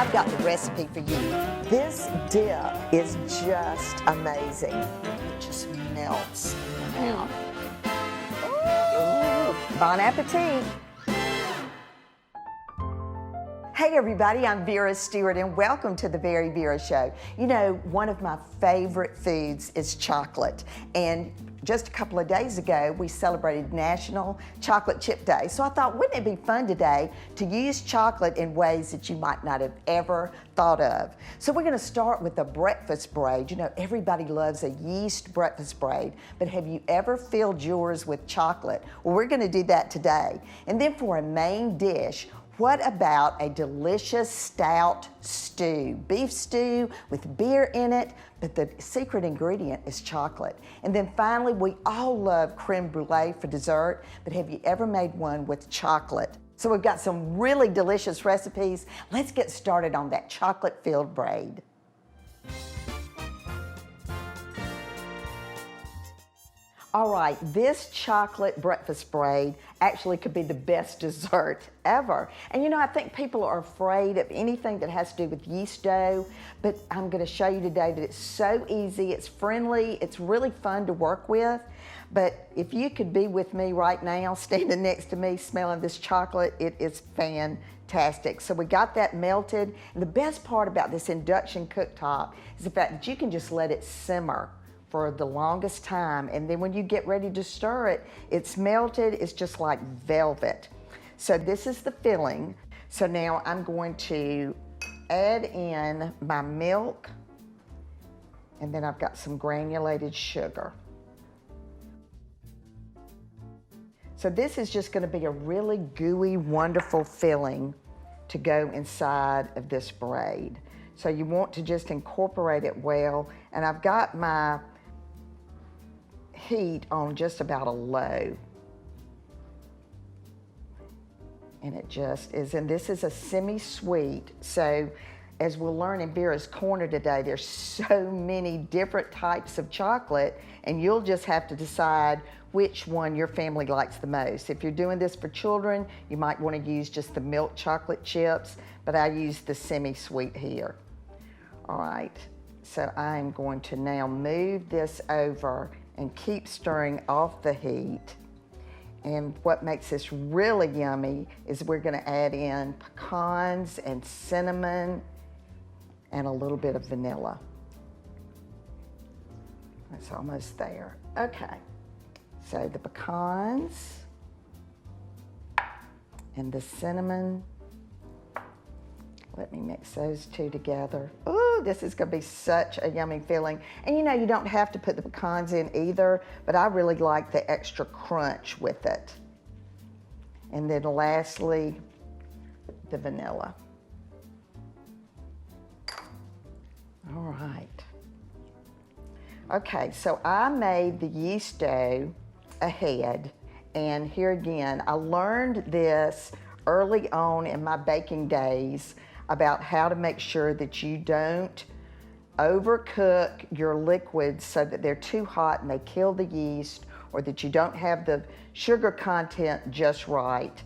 I've got the recipe for you. This dip is just amazing. It just melts in your mouth. Ooh. Bon appetit. Hey everybody, I'm Vera Stewart and welcome to the VeryVera Show. You know, one of my favorite foods is chocolate, and just a couple of days ago we celebrated National Chocolate Chip Day. So I thought, wouldn't it be fun today to use chocolate in ways that you might not have ever thought of? So we're going to start with the breakfast braid. You know, everybody loves a yeast breakfast braid, but have you ever filled yours with chocolate? Well, we're going to do that today. And then for a main dish, what about a delicious stout stew? Beef stew with beer in it, but the secret ingredient is chocolate. And then finally, we all love creme brulee for dessert, but have you ever made one with chocolate? So we've got some really delicious recipes. Let's get started on that chocolate-filled braid. All right, this chocolate breakfast braid actually could be the best dessert ever. And you know, I think people are afraid of anything that has to do with yeast dough, but I'm gonna show you today that it's so easy, it's friendly, it's really fun to work with. But if you could be with me right now, standing next to me, smelling this chocolate, it is fantastic. So we got that melted, and the best part about this induction cooktop is the fact that you can just let it simmer for the longest time, and then when you get ready to stir it, it's melted, it's just like velvet. So this is the filling. So now I'm going to add in my milk, and then I've got some granulated sugar. So this is just gonna be a really gooey, wonderful filling to go inside of this braid. So you want to just incorporate it well, and I've got my heat on just about a low. And it just is, and this is a semi-sweet, so as we'll learn in Vera's Corner today, there's so many different types of chocolate, and you'll just have to decide which one your family likes the most. If you're doing this for children, you might want to use just the milk chocolate chips, but I use the semi-sweet here. All right, so I'm going to now move this over and keep stirring off the heat. And what makes this really yummy is we're gonna add in pecans and cinnamon and a little bit of vanilla. It's almost there. Okay, so the pecans and the cinnamon, let me mix those two together. Ooh, this is gonna be such a yummy filling. And you know, you don't have to put the pecans in either, but I really like the extra crunch with it. And then lastly, the vanilla. All right. Okay, so I made the yeast dough ahead, and here again, I learned this early on in my baking days about how to make sure that you don't overcook your liquids so that they're too hot and they kill the yeast, or that you don't have the sugar content just right.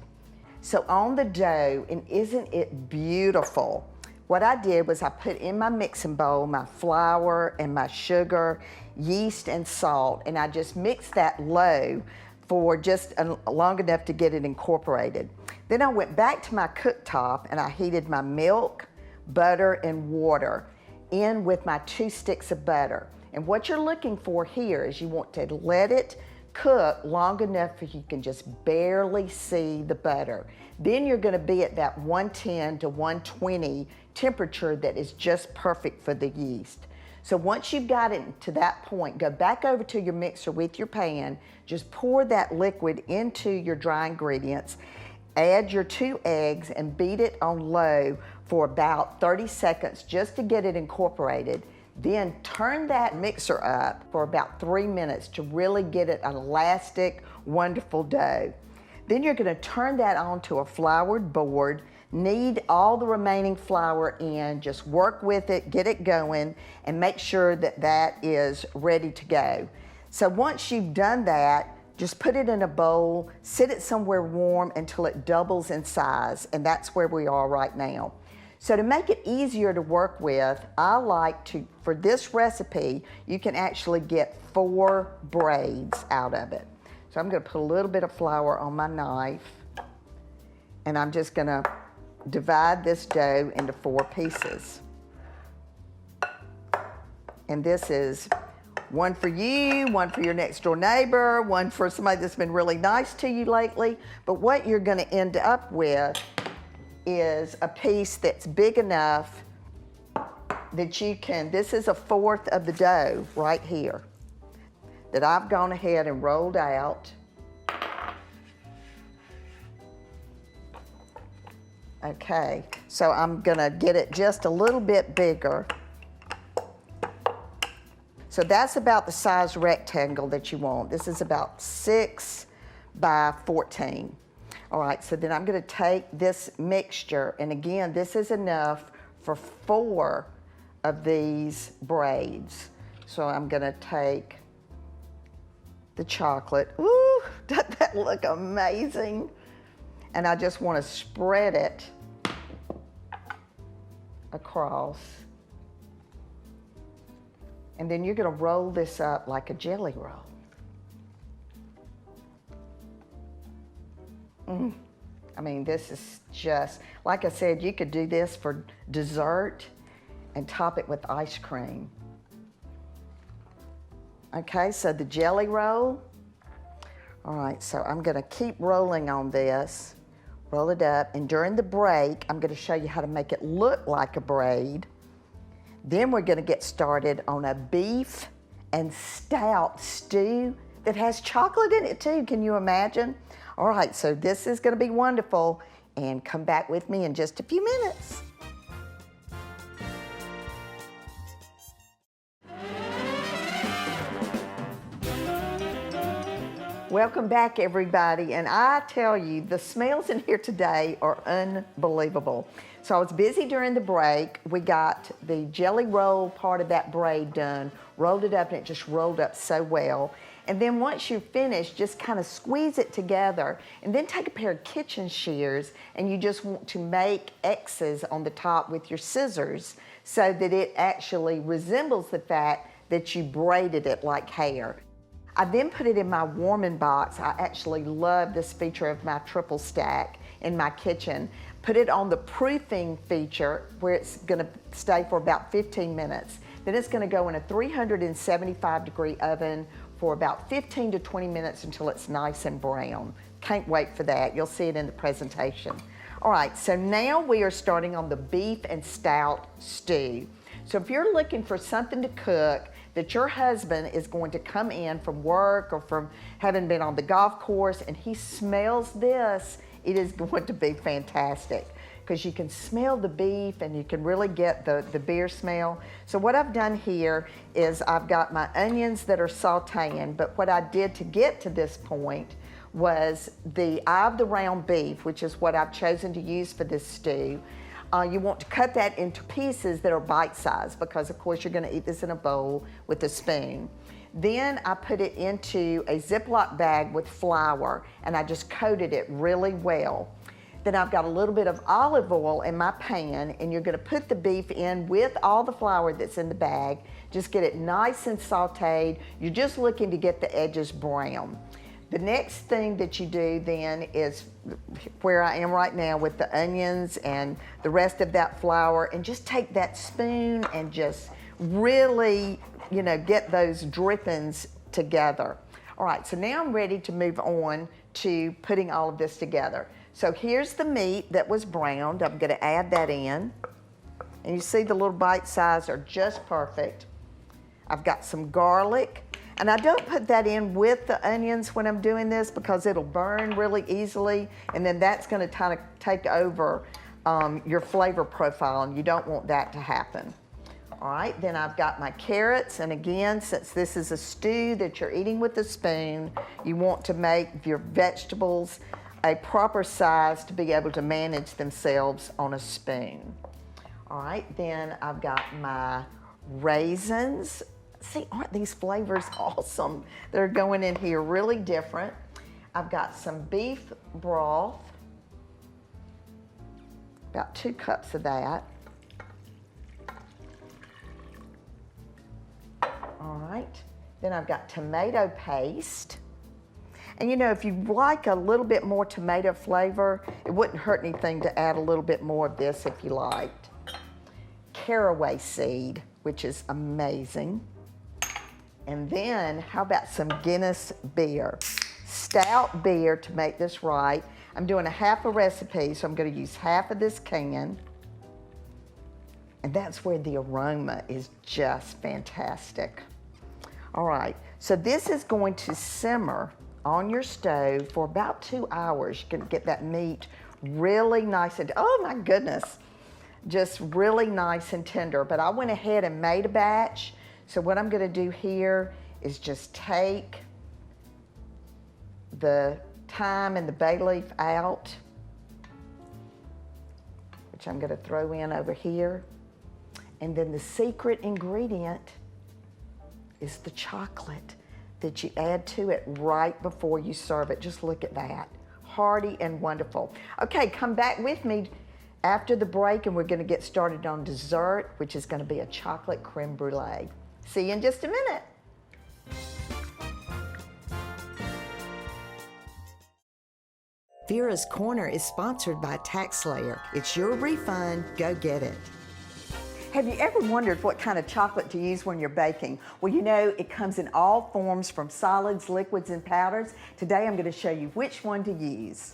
So on the dough, and isn't it beautiful? What I did was I put in my mixing bowl my flour and my sugar, yeast and salt, and I just mixed that low for just long enough to get it incorporated. Then I went back to my cooktop and I heated my milk, butter, and water in with my 2 sticks of butter. And what you're looking for here is you want to let it cook long enough that you can just barely see the butter. Then you're gonna be at that 110 to 120 temperature that is just perfect for the yeast. So once you've got it to that point, go back over to your mixer with your pan, just pour that liquid into your dry ingredients, add your 2 eggs and beat it on low for about 30 seconds just to get it incorporated. Then turn that mixer up for about 3 minutes to really get it an elastic, wonderful dough. Then you're gonna turn that onto a floured board, knead all the remaining flour in, just work with it, get it going, and make sure that that is ready to go. So once you've done that, just put it in a bowl, sit it somewhere warm until it doubles in size, and that's where we are right now. So to make it easier to work with, I like to, for this recipe, you can actually get 4 braids out of it. So I'm gonna put a little bit of flour on my knife, and I'm just gonna divide this dough into 4 pieces. And this is one for you, one for your next door neighbor, one for somebody that's been really nice to you lately. But what you're gonna end up with is a piece that's big enough that you can, this is 1/4 of the dough right here that I've gone ahead and rolled out. Okay, so I'm gonna get it just a little bit bigger. So that's about the size rectangle that you want. This is about 6 by 14. All right, so then I'm gonna take this mixture, and again, this is enough for 4 of these braids. So I'm gonna take the chocolate. Ooh, doesn't that look amazing? And I just wanna spread it across. And then you're gonna roll this up like a jelly roll. I mean, this is just, like I said, you could do this for dessert and top it with ice cream. Okay, so the jelly roll. All right, so I'm gonna keep rolling on this, roll it up, and during the break, I'm gonna show you how to make it look like a braid. Then we're gonna get started on a beef and stout stew that has chocolate in it too, can you imagine? All right, so this is gonna be wonderful, and come back with me in just a few minutes. Welcome back, everybody, and I tell you, the smells in here today are unbelievable. So I was busy during the break. We got the jelly roll part of that braid done, rolled it up, and it just rolled up so well. And then once you're finished, just kind of squeeze it together, and then take a pair of kitchen shears, and you just want to make X's on the top with your scissors so that it actually resembles the fact that you braided it like hair. I then put it in my warming box. I actually love this feature of my triple stack in my kitchen. Put it on the proofing feature where it's gonna stay for about 15 minutes. Then it's gonna go in a 375-degree oven for about 15 to 20 minutes until it's nice and brown. Can't wait for that. You'll see it in the presentation. All right, so now we are starting on the beef and stout stew. So if you're looking for something to cook that your husband is going to come in from work or from having been on the golf course and he smells this, it is going to be fantastic because you can smell the beef and you can really get the beer smell. So what I've done here is I've got my onions that are sauteing, but what I did to get to this point was the eye of the round beef, which is what I've chosen to use for this stew. You want to cut that into pieces that are bite-sized because, of course, you're going to eat this in a bowl with a spoon. Then I put it into a Ziploc bag with flour, and I just coated it really well. Then I've got a little bit of olive oil in my pan, and you're going to put the beef in with all the flour that's in the bag. Just get it nice and sauteed. You're just looking to get the edges brown. The next thing that you do then is where I am right now with the onions and the rest of that flour, and just take that spoon and just really, you know, get those drippings together. All right, so now I'm ready to move on to putting all of this together. So here's the meat that was browned. I'm gonna add that in. And you see the little bite size are just perfect. I've got some garlic. And I don't put that in with the onions when I'm doing this because it'll burn really easily, and then that's gonna kind of take over your flavor profile, and you don't want that to happen. All right, then I've got my carrots, and again, since this is a stew that you're eating with a spoon, you want to make your vegetables a proper size to be able to manage themselves on a spoon. All right, then I've got my raisins. See, aren't these flavors awesome? They're going in here really different. I've got some beef broth, about 2 cups of that. All right, then I've got tomato paste. And you know, if you like a little bit more tomato flavor, it wouldn't hurt anything to add a little bit more of this if you liked. Caraway seed, which is amazing. And then, how about some Guinness beer? Stout beer to make this right. I'm doing a half a recipe, so I'm gonna use half of this can. And that's where the aroma is just fantastic. All right, so this is going to simmer on your stove for about 2 hours. You can get that meat really nice and, oh my goodness, just really nice and tender. But I went ahead and made a batch. So what I'm gonna do here is just take the thyme and the bay leaf out, which I'm gonna throw in over here. And then the secret ingredient is the chocolate that you add to it right before you serve it. Just look at that, hearty and wonderful. Okay, come back with me after the break and we're gonna get started on dessert, which is gonna be a chocolate creme brulee. See you in just a minute. Vera's Corner is sponsored by TaxSlayer. It's your refund, go get it. Have you ever wondered what kind of chocolate to use when you're baking? Well, you know, it comes in all forms from solids, liquids, and powders. Today I'm going to show you which one to use.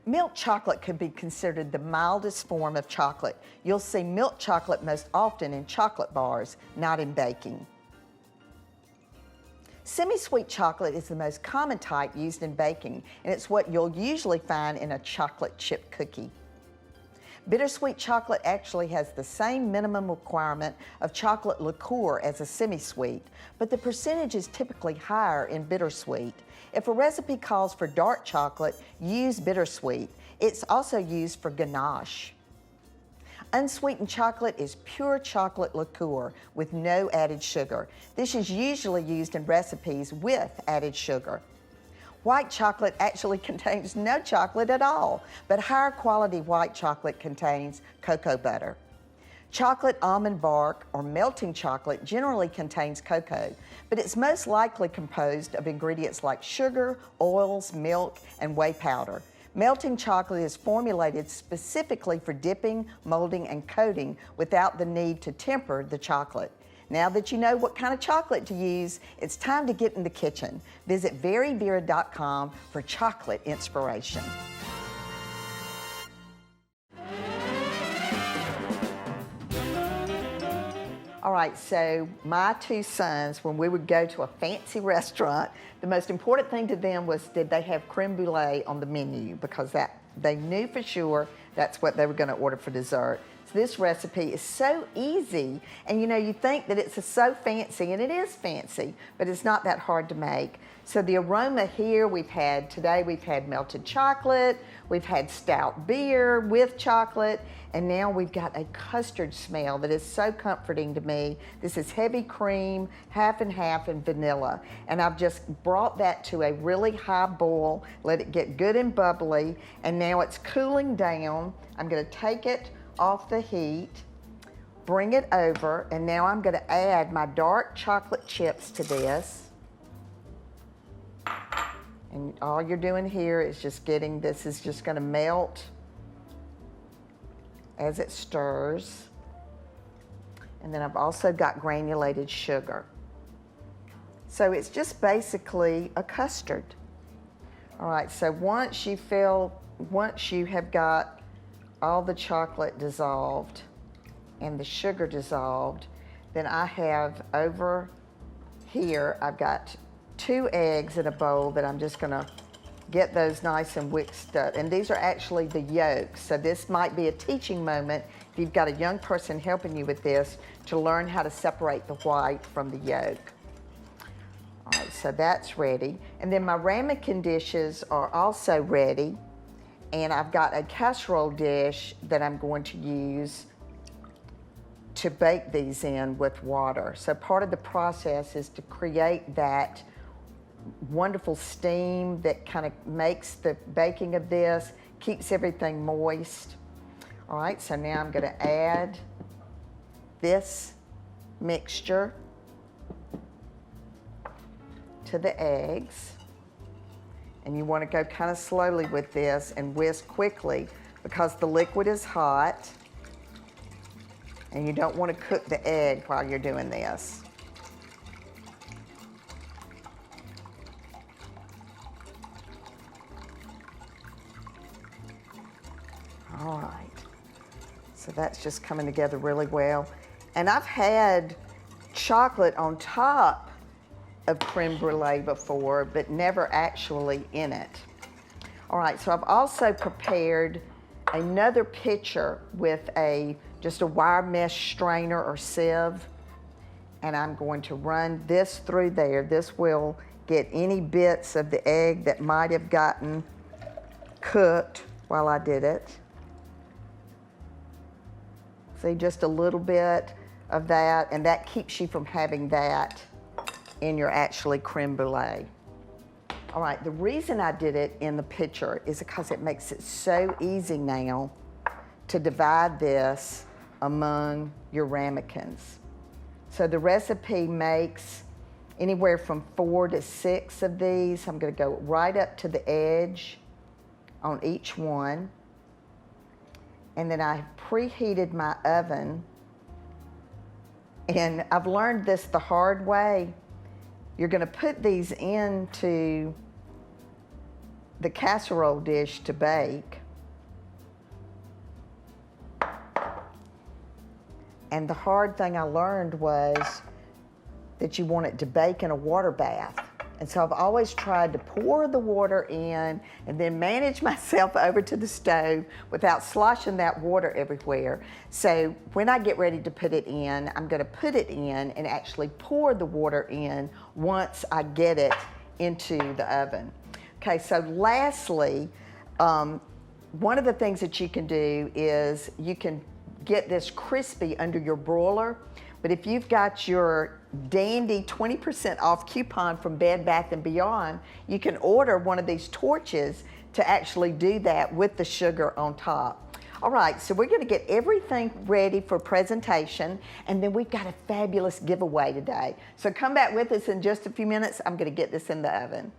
Milk chocolate could be considered the mildest form of chocolate. You'll see milk chocolate most often in chocolate bars, not in baking. Semi-sweet chocolate is the most common type used in baking, and it's what you'll usually find in a chocolate chip cookie. Bittersweet chocolate actually has the same minimum requirement of chocolate liqueur as a semi-sweet, but the percentage is typically higher in bittersweet. If a recipe calls for dark chocolate, use bittersweet. It's also used for ganache. Unsweetened chocolate is pure chocolate liqueur with no added sugar. This is usually used in recipes with added sugar. White chocolate actually contains no chocolate at all, but higher quality white chocolate contains cocoa butter. Chocolate almond bark or melting chocolate generally contains cocoa, but it's most likely composed of ingredients like sugar, oils, milk, and whey powder. Melting chocolate is formulated specifically for dipping, molding, and coating without the need to temper the chocolate. Now that you know what kind of chocolate to use, it's time to get in the kitchen. Visit VeryVera.com for chocolate inspiration. All right, so my 2 sons, when we would go to a fancy restaurant, the most important thing to them was, did they have creme brulee on the menu? Because that they knew for sure that's what they were gonna order for dessert. This recipe is so easy, and you know, you think that it's so fancy, and it is fancy, but it's not that hard to make. So the aroma here today we've had melted chocolate, we've had stout beer with chocolate, and now we've got a custard smell that is so comforting to me. This is heavy cream, half and half, and vanilla. And I've just brought that to a really high boil, let it get good and bubbly, and now it's cooling down. I'm gonna take it off the heat, bring it over, and now I'm gonna add my dark chocolate chips to this. And all you're doing here is just getting, this is just gonna melt as it stirs. And then I've also got granulated sugar. So it's just basically a custard. All right, so once you have got all the chocolate dissolved and the sugar dissolved, then I have over here, I've got 2 eggs in a bowl that I'm just gonna get those nice and whisked up. And these are actually the yolks. So this might be a teaching moment if you've got a young person helping you with this to learn how to separate the white from the yolk. All right, so that's ready. And then my ramekin dishes are also ready. And I've got a casserole dish that I'm going to use to bake these in with water. So part of the process is to create that wonderful steam that kind of makes the baking of this, keeps everything moist. All right, so now I'm gonna add this mixture to the eggs. And you wanna go kind of slowly with this and whisk quickly because the liquid is hot and you don't wanna cook the egg while you're doing this. All right, so that's just coming together really well. And I've had chocolate on top of creme brulee before, but never actually in it. All right, so I've also prepared another pitcher with just a wire mesh strainer or sieve, and I'm going to run this through there. This will get any bits of the egg that might have gotten cooked while I did it. See, just a little bit of that, and that keeps you from having that in your actually creme brulee. All right, the reason I did it in the pitcher is because it makes it so easy now to divide this among your ramekins. So the recipe makes anywhere from 4 to 6 of these. I'm gonna go right up to the edge on each one. And then I preheated my oven. And I've learned this the hard way. You're gonna put these into the casserole dish to bake. And the hard thing I learned was that you want it to bake in a water bath. And so I've always tried to pour the water in and then manage myself over to the stove without sloshing that water everywhere. So when I get ready to put it in, I'm gonna put it in and actually pour the water in once I get it into the oven. Okay, so lastly, one of the things that you can do is you can get this crispy under your broiler. But if you've got your dandy 20% off coupon from Bed Bath & Beyond, you can order one of these torches to actually do that with the sugar on top. All right, so we're gonna get everything ready for presentation, and then we've got a fabulous giveaway today. So come back with us in just a few minutes. I'm gonna get this in the oven.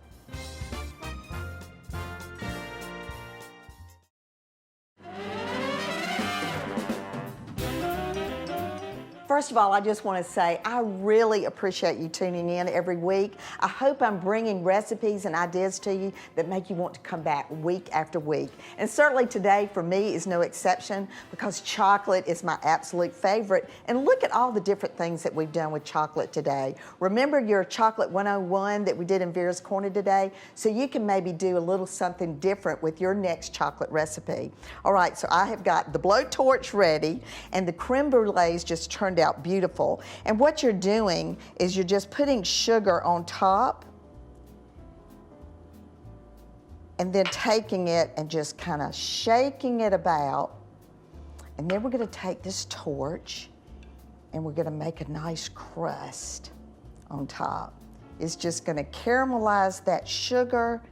First of all, I just want to say I really appreciate you tuning in every week. I hope I'm bringing recipes and ideas to you that make you want to come back week after week. And certainly today for me is no exception because chocolate is my absolute favorite. And look at all the different things that we've done with chocolate today. Remember your Chocolate 101 that we did in Vera's Corner today? So you can maybe do a little something different with your next chocolate recipe. All right, so I have got the blowtorch ready and the creme brulees just turned out beautiful. And what you're doing is you're just putting sugar on top and then taking it and just kind of shaking it about. And then we're going to take this torch and we're going to make a nice crust on top. It's just going to caramelize that sugar.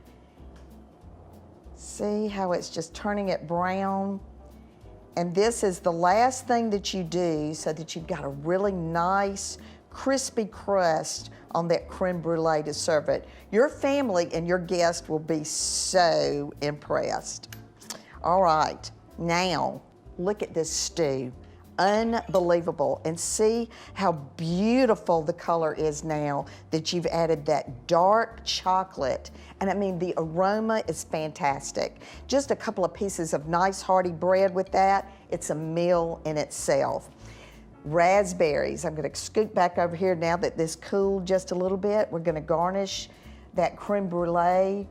See how it's just turning it brown? And this is the last thing that you do so that you've got a really nice, crispy crust on that creme brulee to serve it. Your family and your guests will be so impressed. All right, now look at this stew. Unbelievable. And see how beautiful the color is now that you've added that dark chocolate. And I mean, the aroma is fantastic. Just a couple of pieces of nice hearty bread with that. It's a meal in itself. Raspberries. I'm going to scoot back over here now that this cooled just a little bit. We're going to garnish that creme brulee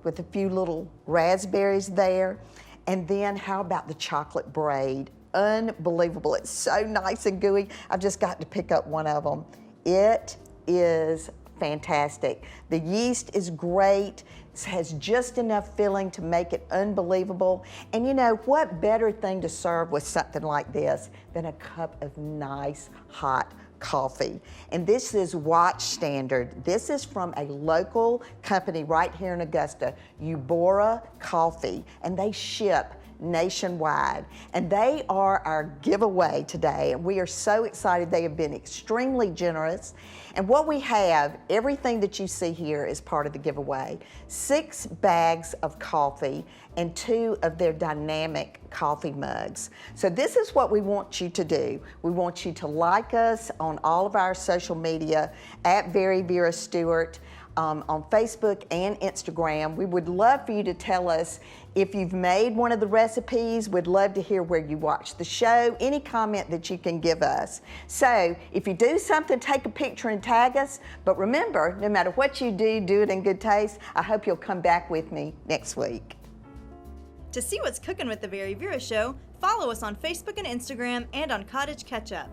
with a few little raspberries there. And then how about the chocolate braid? Unbelievable. It's so nice and gooey. I've just got to pick up one of them. It is fantastic. The yeast is great. It has just enough filling to make it unbelievable. And you know, what better thing to serve with something like this than a cup of nice hot coffee. And this is Watch Standard. This is from a local company right here in Augusta, Eubora Coffee, and they ship nationwide. And they are our giveaway today. And we are so excited. They have been extremely generous. And what we have, everything that you see here is part of the giveaway. 6 bags of coffee and 2 of their dynamic coffee mugs. So this is what we want you to do. We want you to like us on all of our social media at VeryVera Stewart. On Facebook and Instagram. We would love for you to tell us if you've made one of the recipes. We'd love to hear where you watch the show, any comment that you can give us. So if you do something, take a picture and tag us. But remember, no matter what you do, do it in good taste. I hope you'll come back with me next week. To see what's cooking with the VeryVera Show, follow us on Facebook and Instagram and on Cottage Ketchup.